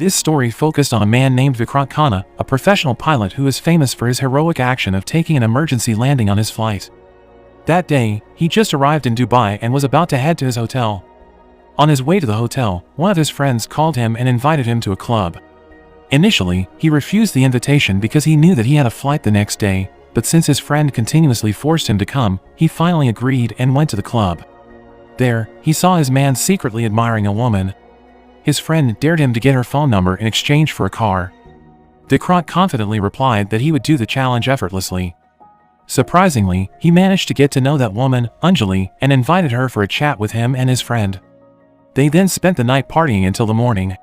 This story focused on a man named Vikrant Khanna, a professional pilot who is famous for his heroic action of taking an emergency landing on his flight. That day, he just arrived in Dubai and was about to head to his hotel. On his way to the hotel, one of his friends called him and invited him to a club. Initially, he refused the invitation because he knew that he had a flight the next day, but since his friend continuously forced him to come, he finally agreed and went to the club. There, he saw his man secretly admiring a woman. His friend dared him to get her phone number in exchange for a car. Vikrant confidently replied that he would do the challenge effortlessly. Surprisingly, he managed to get to know that woman, Anjali, and invited her for a chat with him and his friend. They then spent the night partying until the morning.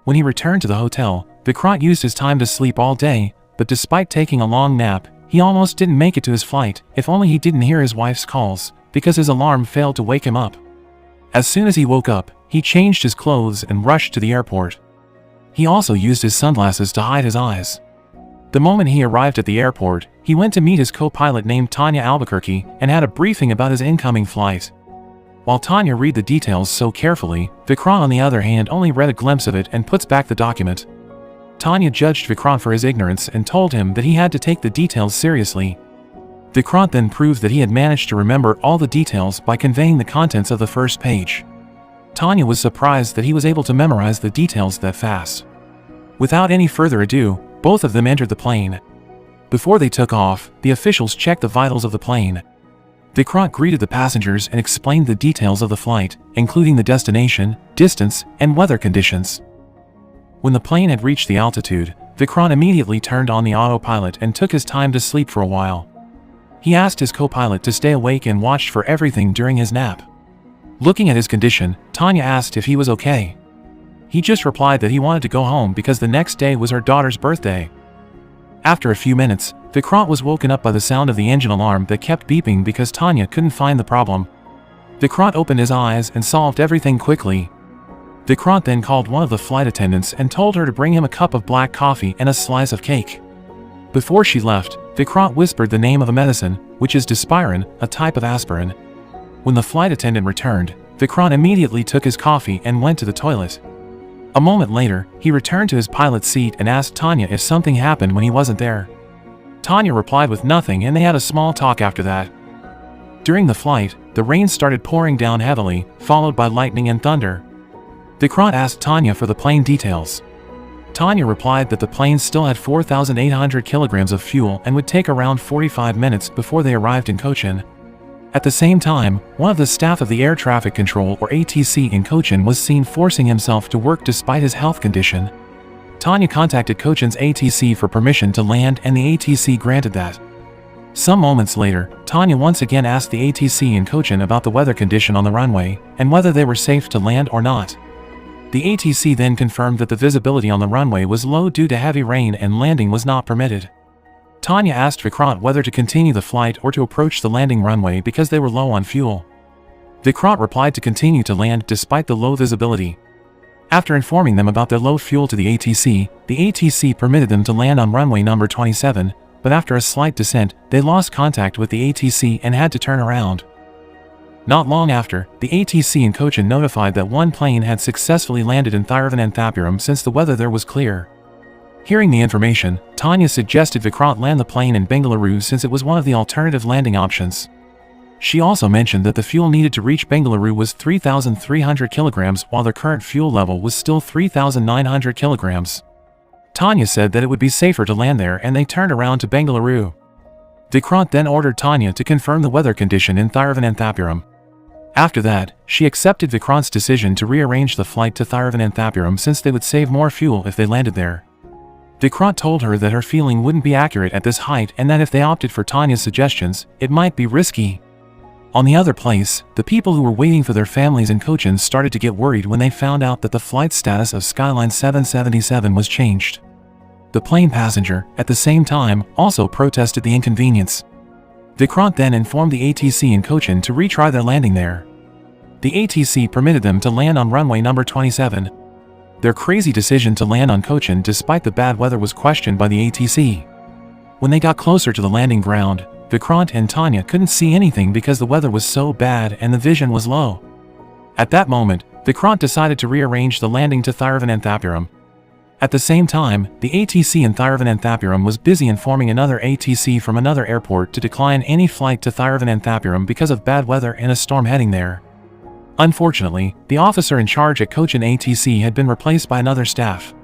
When he returned to the hotel, Vikrant used his time to sleep all day, but despite taking a long nap, he almost didn't make it to his flight, if only he didn't hear his wife's calls, because his alarm failed to wake him up. As soon as he woke up, he changed his clothes and rushed to the airport. He also used his sunglasses to hide his eyes. The moment he arrived at the airport, he went to meet his co-pilot named Tanya Albuquerque and had a briefing about his incoming flight. While Tanya read the details so carefully, Vikrant on the other hand only read a glimpse of it and puts back the document. Tanya judged Vikrant for his ignorance and told him that he had to take the details seriously. Vikrant then proved that he had managed to remember all the details by conveying the contents of the first page. Tanya was surprised that he was able to memorize the details that fast. Without any further ado, both of them entered the plane. Before they took off, the officials checked the vitals of the plane. Vikrant greeted the passengers and explained the details of the flight, including the destination, distance, and weather conditions. When the plane had reached the altitude, Vikrant immediately turned on the autopilot and took his time to sleep for a while. He asked his co-pilot to stay awake and watched for everything during his nap. Looking at his condition, Tanya asked if he was okay. He just replied that he wanted to go home because the next day was her daughter's birthday. After a few minutes, Vikrant was woken up by the sound of the engine alarm that kept beeping because Tanya couldn't find the problem. Vikrant opened his eyes and solved everything quickly. Vikrant then called one of the flight attendants and told her to bring him a cup of black coffee and a slice of cake. Before she left, Vikrant whispered the name of a medicine, which is Dispirin, a type of aspirin. When the flight attendant returned, Vikrant immediately took his coffee and went to the toilet. A moment later, he returned to his pilot's seat and asked Tanya if something happened when he wasn't there. Tanya replied with nothing and they had a small talk after that. During the flight, the rain started pouring down heavily, followed by lightning and thunder. Vikrant asked Tanya for the plane details. Tanya replied that the plane still had 4,800 kilograms of fuel and would take around 45 minutes before they arrived in Cochin. At the same time, one of the staff of the Air Traffic Control or ATC in Cochin was seen forcing himself to work despite his health condition. Tanya contacted Cochin's ATC for permission to land and the ATC granted that. Some moments later, Tanya once again asked the ATC in Cochin about the weather condition on the runway and whether they were safe to land or not. The ATC then confirmed that the visibility on the runway was low due to heavy rain and landing was not permitted. Tanya asked Vikrant whether to continue the flight or to approach the landing runway because they were low on fuel. Vikrant replied to continue to land despite the low visibility. After informing them about their low fuel to the ATC permitted them to land on runway number 27, but after a slight descent, they lost contact with the ATC and had to turn around. Not long after, the ATC in Cochin notified that one plane had successfully landed in Thiruvananthapuram since the weather there was clear. Hearing the information, Tanya suggested Vikrant land the plane in Bengaluru since it was one of the alternative landing options. She also mentioned that the fuel needed to reach Bengaluru was 3,300 kilograms while their current fuel level was still 3,900 kilograms. Tanya said that it would be safer to land there and they turned around to Bengaluru. Vikrant then ordered Tanya to confirm the weather condition in Thiruvananthapuram. After that, she accepted Vikrant's decision to rearrange the flight to Thiruvananthapuram since they would save more fuel if they landed there. Vikrant told her that her feeling wouldn't be accurate at this height and that if they opted for Tanya's suggestions, it might be risky. On the other place, the people who were waiting for their families in Cochin started to get worried when they found out that the flight status of Skyline 777 was changed. The plane passenger, at the same time, also protested the inconvenience. Vikrant then informed the ATC in Cochin to retry their landing there. The ATC permitted them to land on runway number 27. Their crazy decision to land on Cochin despite the bad weather was questioned by the ATC. When they got closer to the landing ground, Vikrant and Tanya couldn't see anything because the weather was so bad and the vision was low. At that moment, Vikrant decided to rearrange the landing to Thiruvananthapuram. At the same time, the ATC in Thiruvananthapuram was busy informing another ATC from another airport to decline any flight to Thiruvananthapuram because of bad weather and a storm heading there. Unfortunately, the officer in charge at Cochin ATC had been replaced by another staff.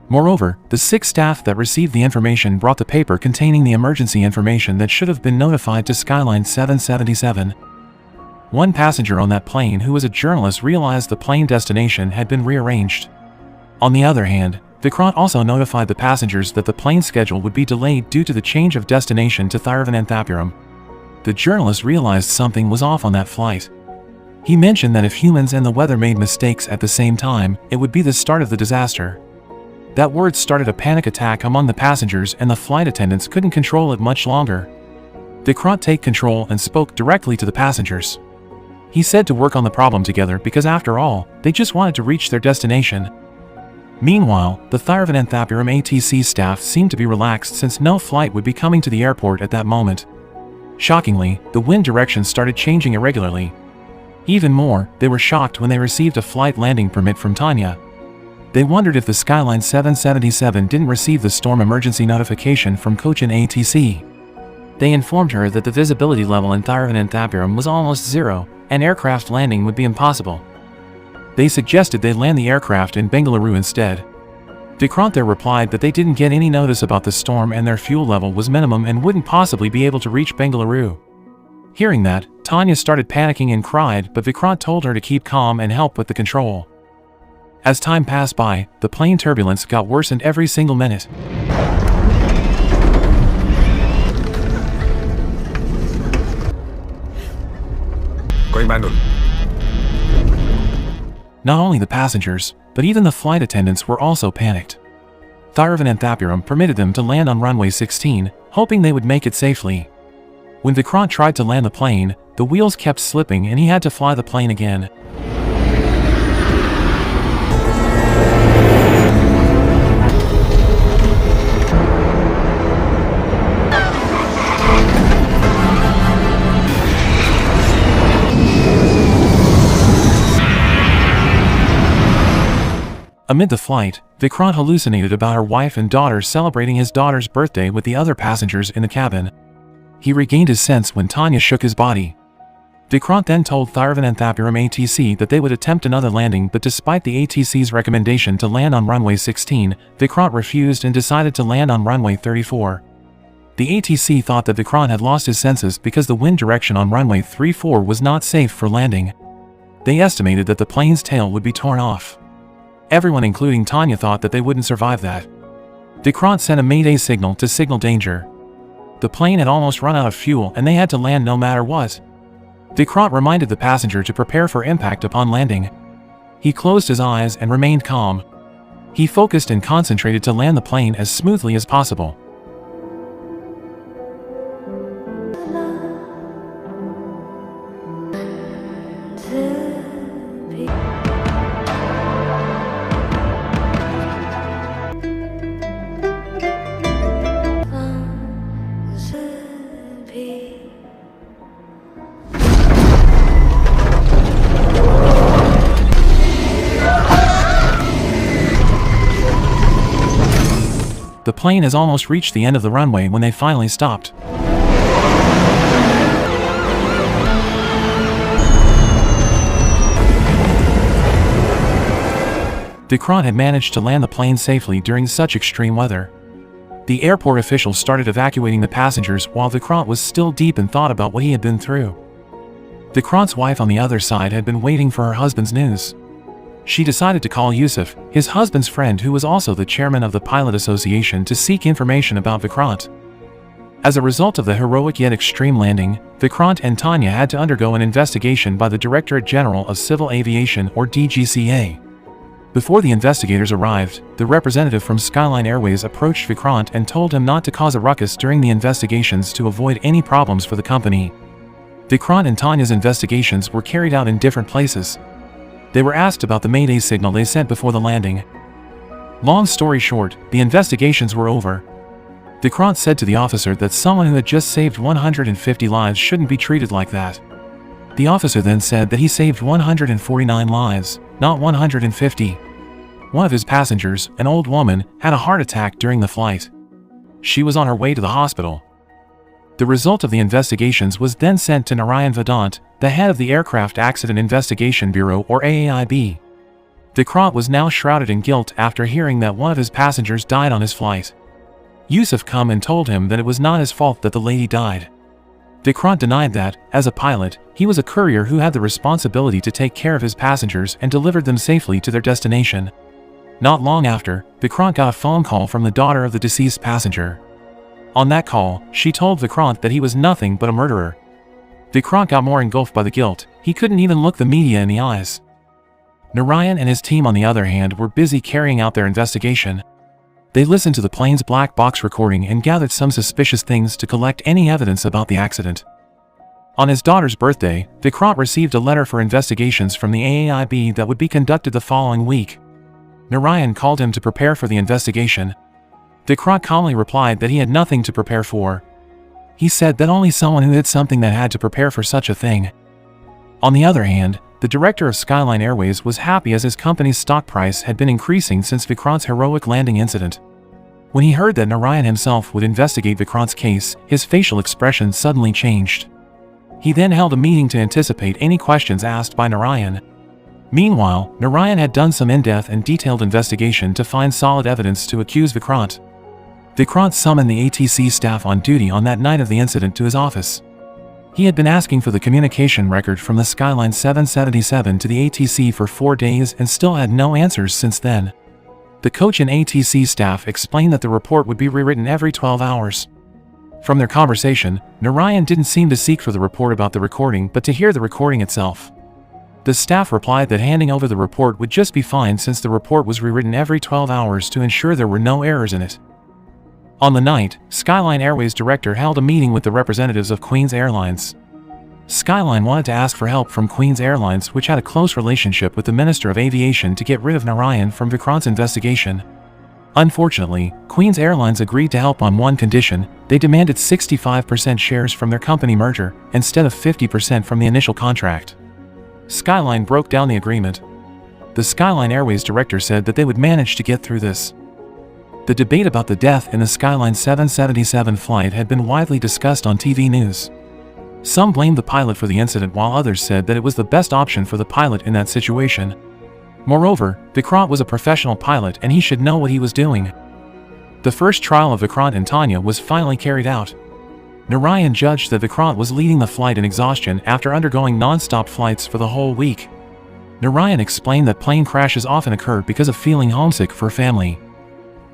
Moreover, the 6 staff that received the information brought the paper containing the emergency information that should have been notified to Skyline 777. One passenger on that plane who was a journalist realized the plane destination had been rearranged. On the other hand, Vikrant also notified the passengers that the plane schedule would be delayed due to the change of destination to Thiruvananthapuram. The journalist realized something was off on that flight. He mentioned that if humans and the weather made mistakes at the same time, it would be the start of the disaster. That word started a panic attack among the passengers and the flight attendants couldn't control it much longer. Vikrant took control and spoke directly to the passengers. He said to work on the problem together because after all, they just wanted to reach their destination. Meanwhile, the Thiruvananthapuram ATC staff seemed to be relaxed since no flight would be coming to the airport at that moment. Shockingly, the wind direction started changing irregularly. Even more, they were shocked when they received a flight landing permit from Tanya. They wondered if the Skyline 777 didn't receive the storm emergency notification from Cochin ATC. They informed her that the visibility level in Thiruvananthapuram was almost zero, and aircraft landing would be impossible. They suggested they land the aircraft in Bengaluru instead. Vikrant there replied that they didn't get any notice about the storm and their fuel level was minimum and wouldn't possibly be able to reach Bengaluru. Hearing that, Tanya started panicking and cried, but Vikrant told her to keep calm and help with the control. As time passed by, the plane turbulence got worsened every single minute. Not only the passengers, but even the flight attendants were also panicked. Thiruvananthapuram permitted them to land on runway 16, hoping they would make it safely. When Vikrant tried to land the plane, the wheels kept slipping and he had to fly the plane again. Amid the flight, Vikrant hallucinated about her wife and daughter celebrating his daughter's birthday with the other passengers in the cabin. He regained his sense when Tanya shook his body. Vikrant then told Thiruvananthapuram ATC that they would attempt another landing, but despite the ATC's recommendation to land on runway 16, Vikrant refused and decided to land on runway 34. The ATC thought that Vikrant had lost his senses because the wind direction on runway 34 was not safe for landing. They estimated that the plane's tail would be torn off. Everyone including Tanya thought that they wouldn't survive that. Vikrant sent a mayday signal to signal danger. The plane had almost run out of fuel and they had to land no matter what. Vikrant reminded the passenger to prepare for impact upon landing. He closed his eyes and remained calm. He focused and concentrated to land the plane as smoothly as possible. The plane has almost reached the end of the runway when they finally stopped. Vikrant had managed to land the plane safely during such extreme weather. The airport officials started evacuating the passengers while Vikrant was still deep in thought about what he had been through. Vikrant's wife on the other side had been waiting for her husband's news. She decided to call Yusuf, his husband's friend who was also the chairman of the Pilot Association, to seek information about Vikrant. As a result of the heroic yet extreme landing, Vikrant and Tanya had to undergo an investigation by the Directorate General of Civil Aviation or DGCA. Before the investigators arrived, the representative from Skyline Airways approached Vikrant and told him not to cause a ruckus during the investigations to avoid any problems for the company. Vikrant and Tanya's investigations were carried out in different places. They were asked about the mayday signal they sent before the landing. Long story short, the investigations were over. Vikrant said to the officer that someone who had just saved 150 lives shouldn't be treated like that. The officer then said that he saved 149 lives, not 150. one of his passengers, an old woman, had a heart attack during the flight. She was on her way to the hospital. The result of the investigations was then sent to Narayan Vedant, the head of the Aircraft Accident Investigation Bureau or AAIB. Vikrant was now shrouded in guilt after hearing that one of his passengers died on his flight. Yusuf come and told him that it was not his fault that the lady died. Vikrant denied that, as a pilot, he was a courier who had the responsibility to take care of his passengers and delivered them safely to their destination. Not long after, Vikrant got a phone call from the daughter of the deceased passenger. On that call, she told Vikrant that he was nothing but a murderer. Vikrant got more engulfed by the guilt, he couldn't even look the media in the eyes. Narayan and his team on the other hand were busy carrying out their investigation. They listened to the plane's black box recording and gathered some suspicious things to collect any evidence about the accident. On his daughter's birthday, Vikrant received a letter for investigations from the AAIB that would be conducted the following week. Narayan called him to prepare for the investigation. Vikrant calmly replied that he had nothing to prepare for. He said that only someone who did something that had to prepare for such a thing. On the other hand, the director of Skyline Airways was happy as his company's stock price had been increasing since Vikrant's heroic landing incident. When he heard that Narayan himself would investigate Vikrant's case, his facial expression suddenly changed. He then held a meeting to anticipate any questions asked by Narayan. Meanwhile, Narayan had done some in-depth and detailed investigation to find solid evidence to accuse Vikrant. Vikrant summoned the ATC staff on duty on that night of the incident to his office. He had been asking for the communication record from the Skyline 777 to the ATC for 4 days and still had no answers since then. The coach and ATC staff explained that the report would be rewritten every 12 hours. From their conversation, Narayan didn't seem to seek for the report about the recording but to hear the recording itself. The staff replied that handing over the report would just be fine since the report was rewritten every 12 hours to ensure there were no errors in it. On the night, Skyline Airways director held a meeting with the representatives of Queen's Airlines. Skyline wanted to ask for help from Queen's Airlines, which had a close relationship with the Minister of Aviation, to get rid of Narayan from Vikrant's investigation. Unfortunately, Queen's Airlines agreed to help on one condition: they demanded 65% shares from their company merger, instead of 50% from the initial contract. Skyline broke down the agreement. The Skyline Airways director said that they would manage to get through this. The debate about the death in the Skyline 777 flight had been widely discussed on TV news. Some blamed the pilot for the incident while others said that it was the best option for the pilot in that situation. Moreover, Vikrant was a professional pilot and he should know what he was doing. The first trial of Vikrant and Tanya was finally carried out. Narayan judged that Vikrant was leading the flight in exhaustion after undergoing non-stop flights for the whole week. Narayan explained that plane crashes often occur because of feeling homesick for family.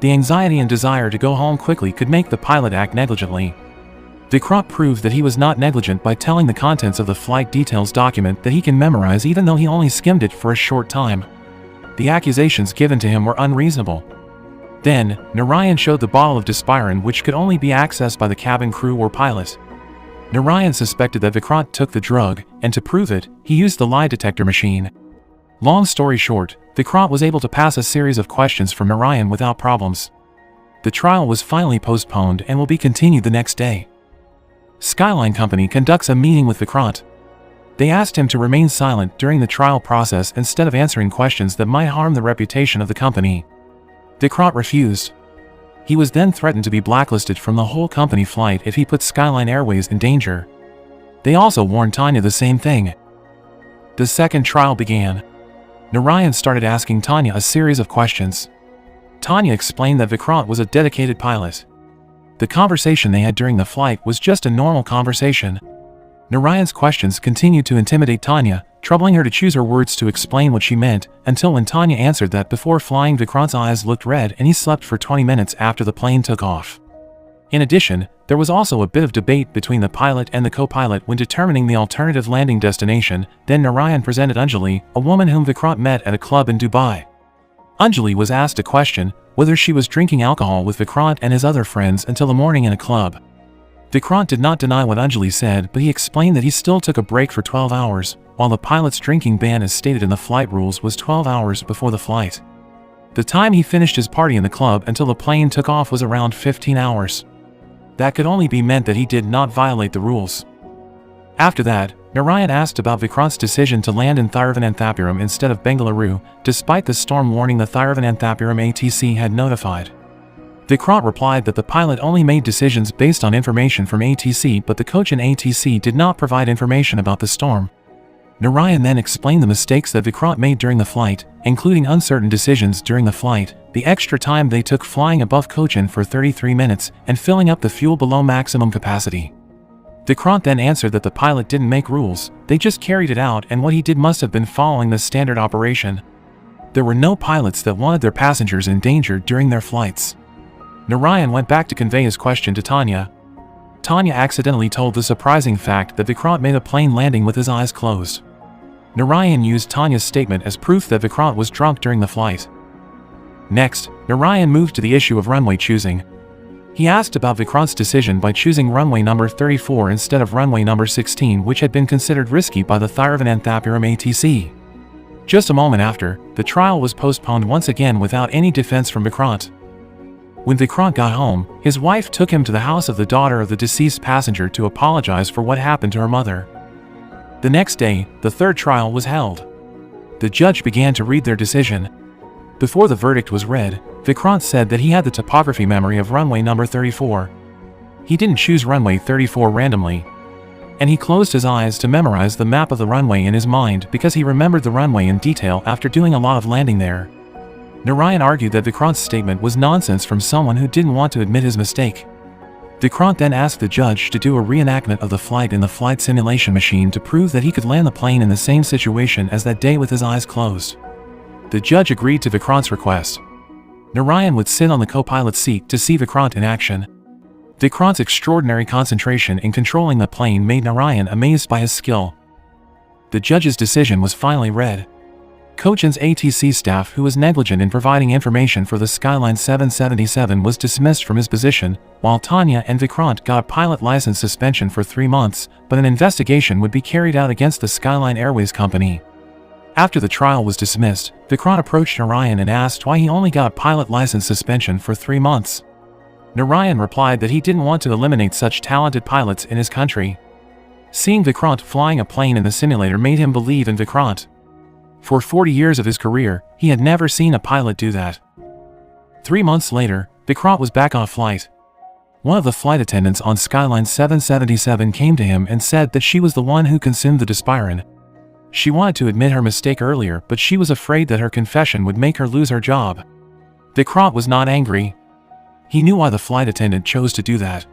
The anxiety and desire to go home quickly could make the pilot act negligently. Vikrant proved that he was not negligent by telling the contents of the flight details document that he can memorize even though he only skimmed it for a short time. The accusations given to him were unreasonable. Then, Narayan showed the bottle of Dispirin, which could only be accessed by the cabin crew or pilot. Narayan suspected that Vikrant took the drug, and to prove it, he used the lie detector machine. Long story short, Vikrant was able to pass a series of questions from Narayan without problems. The trial was finally postponed and will be continued the next day. Skyline Company conducts a meeting with Vikrant. They asked him to remain silent during the trial process instead of answering questions that might harm the reputation of the company. Vikrant refused. He was then threatened to be blacklisted from the whole company flight if he put Skyline Airways in danger. They also warned Tanya the same thing. The second trial began. Narayan started asking Tanya a series of questions. Tanya explained that Vikrant was a dedicated pilot. The conversation they had during the flight was just a normal conversation. Narayan's questions continued to intimidate Tanya, troubling her to choose her words to explain what she meant, until when Tanya answered that before flying Vikrant's eyes looked red and he slept for 20 minutes after the plane took off. In addition, there was also a bit of debate between the pilot and the co-pilot when determining the alternative landing destination. Then Narayan presented Anjali, a woman whom Vikrant met at a club in Dubai. Anjali was asked a question, whether she was drinking alcohol with Vikrant and his other friends until the morning in a club. Vikrant did not deny what Anjali said, but he explained that he still took a break for 12 hours, while the pilot's drinking ban as stated in the flight rules was 12 hours before the flight. The time he finished his party in the club until the plane took off was around 15 hours. That could only be meant that he did not violate the rules. After that, Narayan asked about Vikrant's decision to land in Thiruvananthapuram instead of Bengaluru, despite the storm warning the Thiruvananthapuram ATC had notified. Vikrant replied that the pilot only made decisions based on information from ATC, but the Cochin ATC did not provide information about the storm. Narayan then explained the mistakes that Vikrant made during the flight, including uncertain decisions during the flight, the extra time they took flying above Cochin for 33 minutes, and filling up the fuel below maximum capacity. Vikrant then answered that the pilot didn't make rules, they just carried it out, and what he did must have been following the standard operation. There were no pilots that wanted their passengers endangered during their flights. Narayan went back to convey his question to Tanya. Tanya accidentally told the surprising fact that Vikrant made a plane landing with his eyes closed. Narayan used Tanya's statement as proof that Vikrant was drunk during the flight. Next, Narayan moved to the issue of runway choosing. He asked about Vikrant's decision by choosing runway number 34 instead of runway number 16, which had been considered risky by the Thiruvananthapuram ATC. Just a moment after, the trial was postponed once again without any defense from Vikrant. When Vikrant got home, his wife took him to the house of the daughter of the deceased passenger to apologize for what happened to her mother. The next day, the third trial was held. The judge began to read their decision. Before the verdict was read, Vikrant said that he had the topography memory of runway number 34. He didn't choose runway 34 randomly. And he closed his eyes to memorize the map of the runway in his mind because he remembered the runway in detail after doing a lot of landing there. Narayan argued that Vikrant's statement was nonsense from someone who didn't want to admit his mistake. Vikrant then asked the judge to do a reenactment of the flight in the flight simulation machine to prove that he could land the plane in the same situation as that day with his eyes closed. The judge agreed to Vikrant's request. Narayan would sit on the co-pilot's seat to see Vikrant in action. Vikrant's extraordinary concentration in controlling the plane made Narayan amazed by his skill. The judge's decision was finally read. Cochin's ATC staff who was negligent in providing information for the Skyline 777 was dismissed from his position, while Tanya and Vikrant got a pilot license suspension for 3 months, but an investigation would be carried out against the Skyline Airways company. After the trial was dismissed, Vikrant approached Narayan and asked why he only got a pilot license suspension for 3 months. Narayan replied that he didn't want to eliminate such talented pilots in his country. Seeing Vikrant flying a plane in the simulator made him believe in Vikrant. For 40 years of his career, he had never seen a pilot do that. 3 months later, Vikrant was back on a flight. One of the flight attendants on Skyline 777 came to him and said that she was the one who consumed the Despirin. She wanted to admit her mistake earlier, but she was afraid that her confession would make her lose her job. Vikrant was not angry. He knew why the flight attendant chose to do that.